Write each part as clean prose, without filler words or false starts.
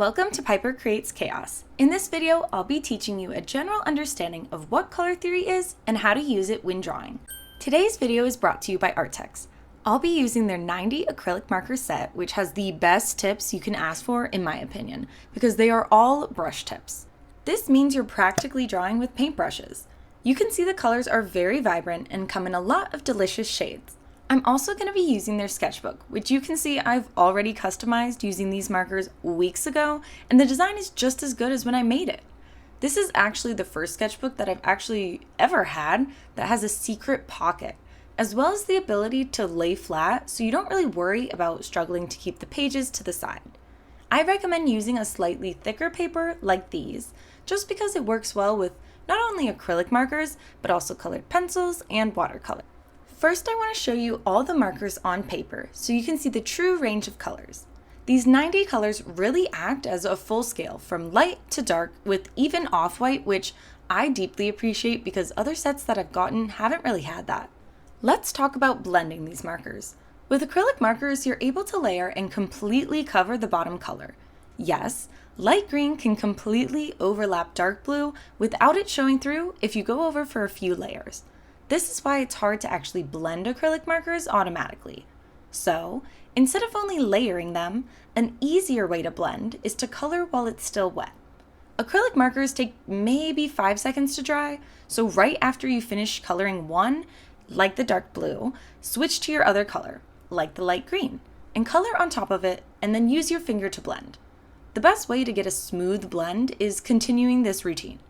Welcome to Piper Creates Chaos. In this video, I'll be teaching you a general understanding of what color theory is and how to use it when drawing. Today's video is brought to you by Arrtx. I'll be using their 90 acrylic marker set, which has the best tips you can ask for in my opinion, because they are all brush tips. This means you're practically drawing with paintbrushes. You can see the colors are very vibrant and come in a lot of delicious shades. I'm also going to be using their sketchbook, which you can see I've already customized using these markers weeks ago, and the design is just as good as when I made it. This is actually the first sketchbook that I've actually ever had that has a secret pocket, as well as the ability to lay flat so you don't really worry about struggling to keep the pages to the side. I recommend using a slightly thicker paper like these, just because it works well with not only acrylic markers, but also colored pencils and watercolor. First, I want to show you all the markers on paper so you can see the true range of colors. These 90 colors really act as a full scale from light to dark with even off-white, which I deeply appreciate because other sets that I've gotten haven't really had that. Let's talk about blending these markers. With acrylic markers, you're able to layer and completely cover the bottom color. Yes, light green can completely overlap dark blue without it showing through if you go over for a few layers. This is why it's hard to actually blend acrylic markers automatically. So, instead of only layering them, an easier way to blend is to color while it's still wet. Acrylic markers take maybe 5 seconds to dry, so right after you finish coloring one, like the dark blue, switch to your other color, like the light green, and color on top of it, and then use your finger to blend. The best way to get a smooth blend is continuing this routine.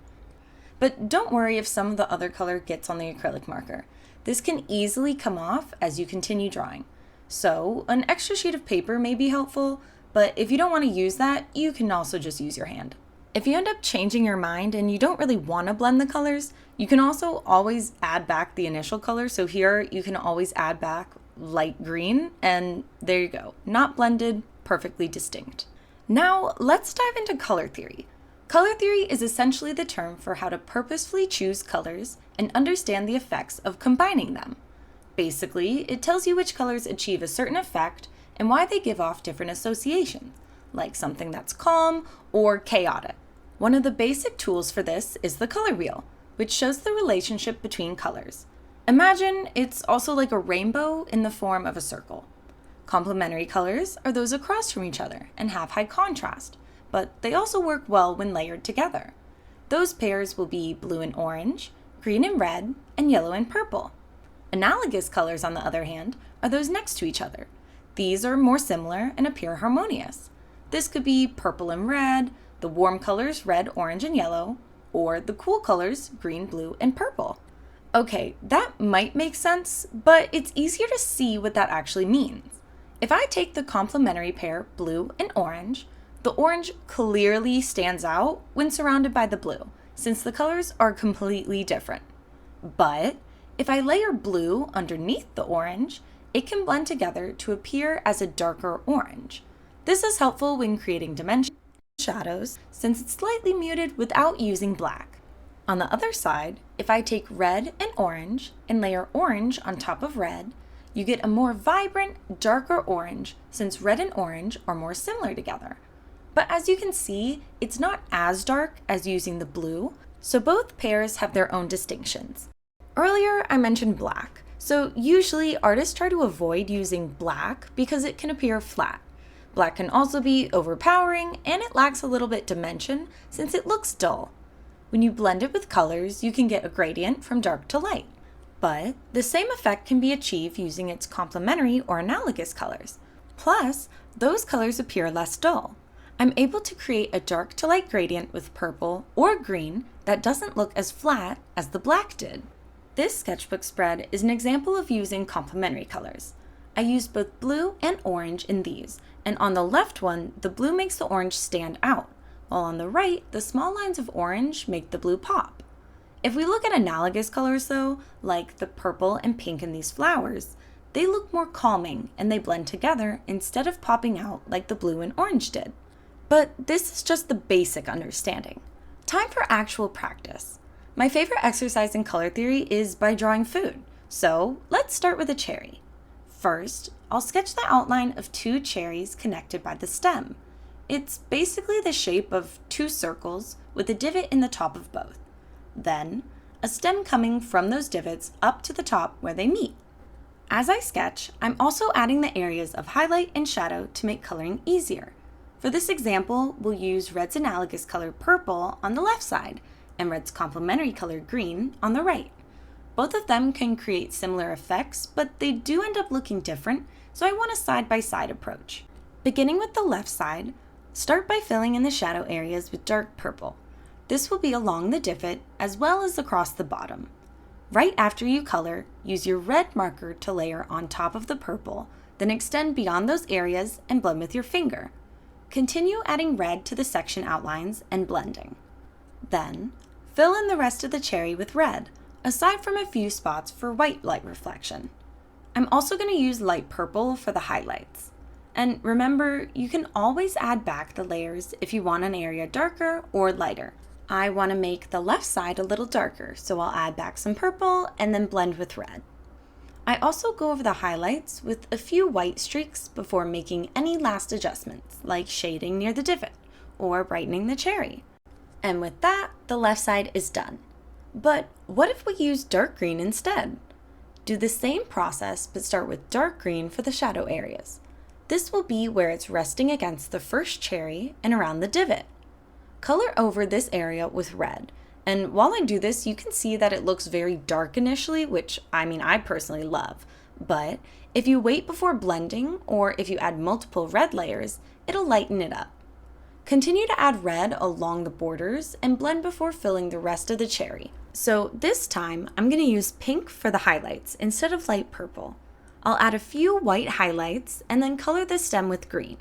But don't worry if some of the other color gets on the acrylic marker. This can easily come off as you continue drawing. So an extra sheet of paper may be helpful, but if you don't want to use that, you can also just use your hand. If you end up changing your mind and you don't really want to blend the colors, you can also always add back the initial color. So here you can always add back light green, and there you go. Not blended, perfectly distinct. Now let's dive into color theory. Color theory is essentially the term for how to purposefully choose colors and understand the effects of combining them. Basically, it tells you which colors achieve a certain effect and why they give off different associations, like something that's calm or chaotic. One of the basic tools for this is the color wheel, which shows the relationship between colors. Imagine it's also like a rainbow in the form of a circle. Complementary colors are those across from each other and have high contrast, but they also work well when layered together. Those pairs will be blue and orange, green and red, and yellow and purple. Analogous colors, on the other hand, are those next to each other. These are more similar and appear harmonious. This could be purple and red, the warm colors red, orange, and yellow, or the cool colors green, blue, and purple. Okay, that might make sense, but it's easier to see what that actually means. If I take the complementary pair blue and orange, the orange clearly stands out when surrounded by the blue, since the colors are completely different. But if I layer blue underneath the orange, it can blend together to appear as a darker orange. This is helpful when creating dimension shadows, since it's slightly muted without using black. On the other side, if I take red and orange and layer orange on top of red, you get a more vibrant, darker orange, since red and orange are more similar together. But as you can see, it's not as dark as using the blue, so both pairs have their own distinctions. Earlier, I mentioned black, so usually artists try to avoid using black because it can appear flat. Black can also be overpowering, and it lacks a little bit dimension since it looks dull. When you blend it with colors, you can get a gradient from dark to light. But the same effect can be achieved using its complementary or analogous colors. Plus, those colors appear less dull. I'm able to create a dark to light gradient with purple or green that doesn't look as flat as the black did. This sketchbook spread is an example of using complementary colors. I used both blue and orange in these, and on the left one, the blue makes the orange stand out, while on the right, the small lines of orange make the blue pop. If we look at analogous colors though, like the purple and pink in these flowers, they look more calming and they blend together instead of popping out like the blue and orange did. But this is just the basic understanding. Time for actual practice. My favorite exercise in color theory is by drawing food, so let's start with a cherry. First, I'll sketch the outline of 2 cherries connected by the stem. It's basically the shape of two circles with a divot in the top of both. Then, a stem coming from those divots up to the top where they meet. As I sketch, I'm also adding the areas of highlight and shadow to make coloring easier. For this example, we'll use red's analogous color purple on the left side and red's complementary color green on the right. Both of them can create similar effects, but they do end up looking different, so I want a side-by-side approach. Beginning with the left side, start by filling in the shadow areas with dark purple. This will be along the divot as well as across the bottom. Right after you color, use your red marker to layer on top of the purple, then extend beyond those areas and blend with your finger. Continue adding red to the section outlines and blending. Then, fill in the rest of the cherry with red, aside from a few spots for white light reflection. I'm also going to use light purple for the highlights. And remember, you can always add back the layers if you want an area darker or lighter. I want to make the left side a little darker, so I'll add back some purple and then blend with red. I also go over the highlights with a few white streaks before making any last adjustments, like shading near the divot or brightening the cherry. And with that, the left side is done. But what if we use dark green instead? Do the same process, but start with dark green for the shadow areas. This will be where it's resting against the first cherry and around the divot. Color over this area with red, and while I do this, you can see that it looks very dark initially, which I personally love. But if you wait before blending, or if you add multiple red layers, it'll lighten it up. Continue to add red along the borders and blend before filling the rest of the cherry. So this time, I'm going to use pink for the highlights instead of light purple. I'll add a few white highlights and then color the stem with green.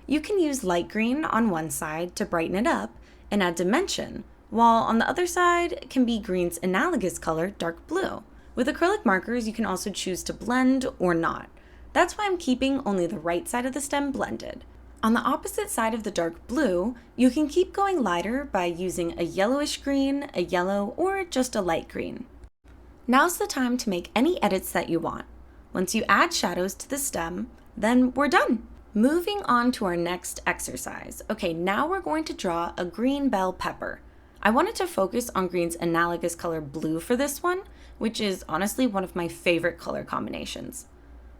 You can use light green on one side to brighten it up and add dimension, while on the other side can be green's analogous color, dark blue. With acrylic markers, you can also choose to blend or not. That's why I'm keeping only the right side of the stem blended. On the opposite side of the dark blue, you can keep going lighter by using a yellowish green, a yellow, or just a light green. Now's the time to make any edits that you want. Once you add shadows to the stem, then we're done. Moving on to our next exercise. Okay, now we're going to draw a green bell pepper. I wanted to focus on green's analogous color blue for this one, which is honestly one of my favorite color combinations.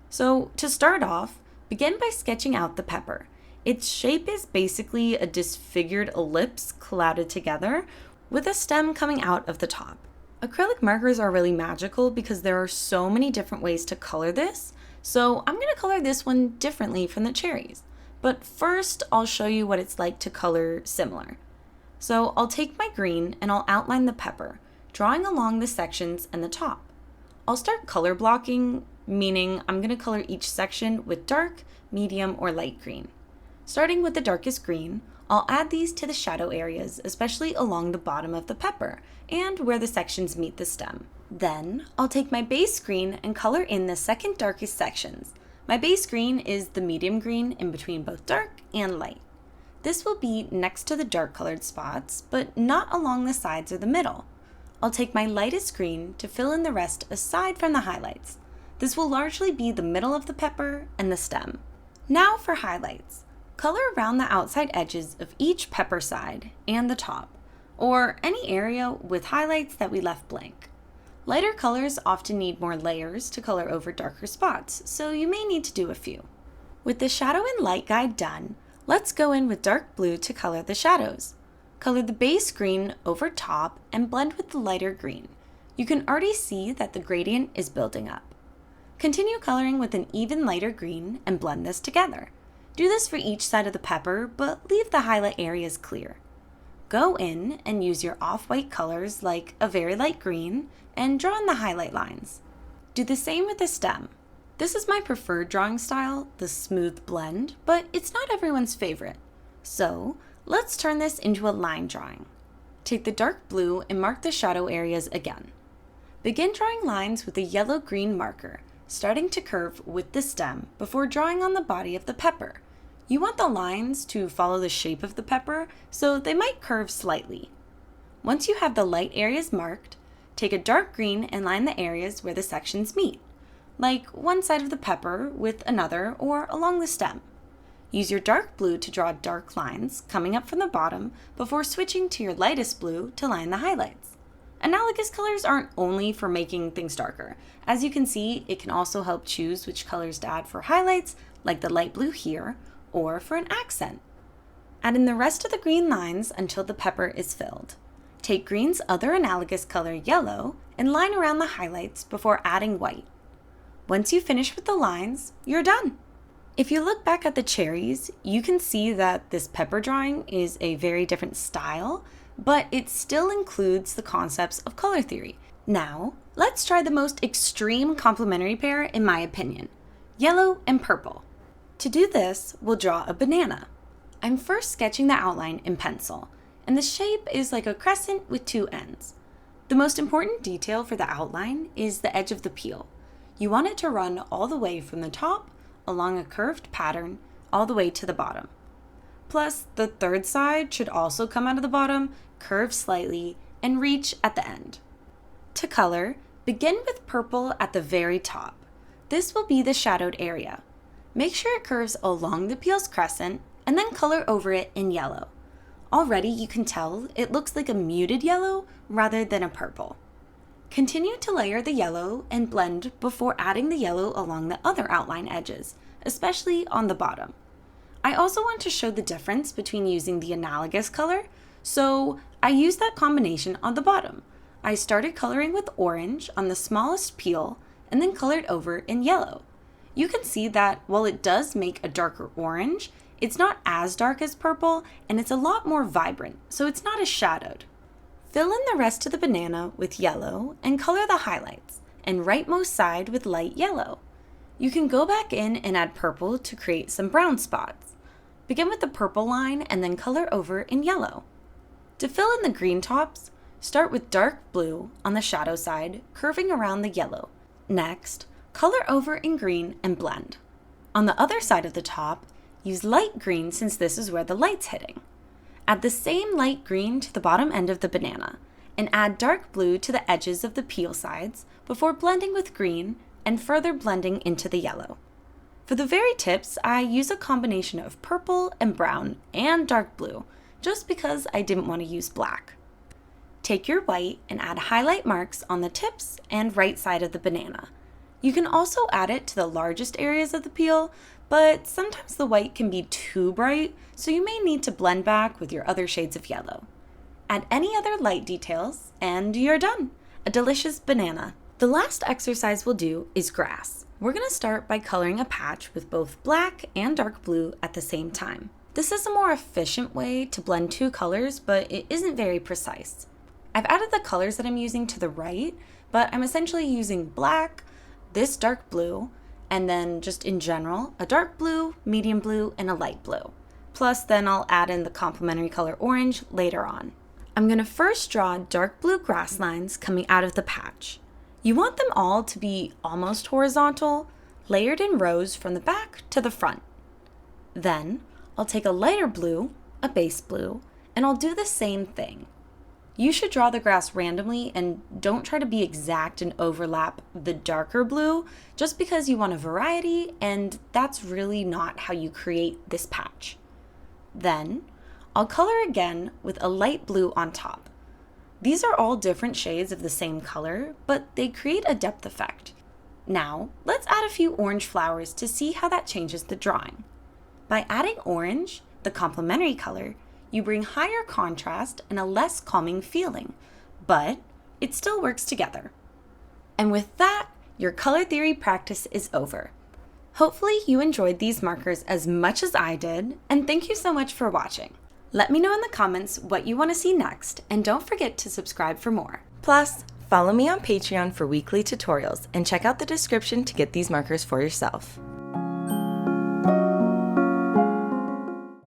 So to start off, begin by sketching out the pepper. Its shape is basically a disfigured ellipse clouded together with a stem coming out of the top. Acrylic markers are really magical because there are so many different ways to color this. So I'm going to color this one differently from the cherries. But first, I'll show you what it's like to color similar. So I'll take my green and I'll outline the pepper, drawing along the sections and the top. I'll start color blocking, meaning I'm going to color each section with dark, medium, or light green. Starting with the darkest green, I'll add these to the shadow areas, especially along the bottom of the pepper and where the sections meet the stem. Then, I'll take my base green and color in the second darkest sections. My base green is the medium green in between both dark and light. This will be next to the dark colored spots, but not along the sides or the middle. I'll take my lightest green to fill in the rest aside from the highlights. This will largely be the middle of the pepper and the stem. Now for highlights. Color around the outside edges of each pepper side and the top, or any area with highlights that we left blank. Lighter colors often need more layers to color over darker spots, so you may need to do a few. With the shadow and light guide done, let's go in with dark blue to color the shadows. Color the base green over top and blend with the lighter green. You can already see that the gradient is building up. Continue coloring with an even lighter green and blend this together. Do this for each side of the pepper, but leave the highlight areas clear. Go in and use your off-white colors like a very light green and draw in the highlight lines. Do the same with the stem. This is my preferred drawing style, the smooth blend, but it's not everyone's favorite. So let's turn this into a line drawing. Take the dark blue and mark the shadow areas again. Begin drawing lines with a yellow-green marker, starting to curve with the stem before drawing on the body of the pepper. You want the lines to follow the shape of the pepper, so they might curve slightly. Once you have the light areas marked, take a dark green and line the areas where the sections meet, like one side of the pepper with another or along the stem. Use your dark blue to draw dark lines coming up from the bottom before switching to your lightest blue to line the highlights. Analogous colors aren't only for making things darker. As you can see, it can also help choose which colors to add for highlights, like the light blue here, or for an accent. Add in the rest of the green lines until the pepper is filled. Take green's other analogous color, yellow, and line around the highlights before adding white. Once you finish with the lines, you're done. If you look back at the cherries, you can see that this pepper drawing is a very different style, but it still includes the concepts of color theory. Now, let's try the most extreme complementary pair in my opinion, yellow and purple. To do this, we'll draw a banana. I'm first sketching the outline in pencil, and the shape is like a crescent with two ends. The most important detail for the outline is the edge of the peel. You want it to run all the way from the top along a curved pattern all the way to the bottom. Plus, the third side should also come out of the bottom, curve slightly, and reach at the end. To color, begin with purple at the very top. This will be the shadowed area. Make sure it curves along the peel's crescent and then color over it in yellow. Already you can tell it looks like a muted yellow rather than a purple. Continue to layer the yellow and blend before adding the yellow along the other outline edges, especially on the bottom. I also want to show the difference between using the analogous color, so I used that combination on the bottom. I started coloring with orange on the smallest peel and then colored over in yellow. You can see that while it does make a darker orange, it's not as dark as purple and it's a lot more vibrant, so it's not as shadowed. Fill in the rest of the banana with yellow and color the highlights, and rightmost side with light yellow. You can go back in and add purple to create some brown spots. Begin with the purple line and then color over in yellow. To fill in the green tops, start with dark blue on the shadow side, curving around the yellow. Next, color over in green and blend. On the other side of the top, use light green since this is where the light's hitting. Add the same light green to the bottom end of the banana, and add dark blue to the edges of the peel sides before blending with green and further blending into the yellow. For the very tips, I use a combination of purple and brown and dark blue, just because I didn't want to use black. Take your white and add highlight marks on the tips and right side of the banana. You can also add it to the largest areas of the peel, but sometimes the white can be too bright, so you may need to blend back with your other shades of yellow. Add any other light details, and you're done. A delicious banana. The last exercise we'll do is grass. We're going to start by coloring a patch with both black and dark blue at the same time. This is a more efficient way to blend two colors, but it isn't very precise. I've added the colors that I'm using to the right, but I'm essentially using black, this dark blue, and then just in general, a dark blue, medium blue, and a light blue. Plus then I'll add in the complementary color orange later on. I'm going to first draw dark blue grass lines coming out of the patch. You want them all to be almost horizontal, layered in rows from the back to the front. Then I'll take a lighter blue, a base blue, and I'll do the same thing. You should draw the grass randomly and don't try to be exact and overlap the darker blue just because you want a variety, and that's really not how you create this patch. Then I'll color again with a light blue on top. These are all different shades of the same color, but they create a depth effect. Now let's add a few orange flowers to see how that changes the drawing. By adding orange, the complementary color, you bring higher contrast and a less calming feeling, but it still works together. And with that, your color theory practice is over. Hopefully you enjoyed these markers as much as I did, and thank you so much for watching. Let me know in the comments what you want to see next, and don't forget to subscribe for more. Plus, follow me on Patreon for weekly tutorials, and check out the description to get these markers for yourself.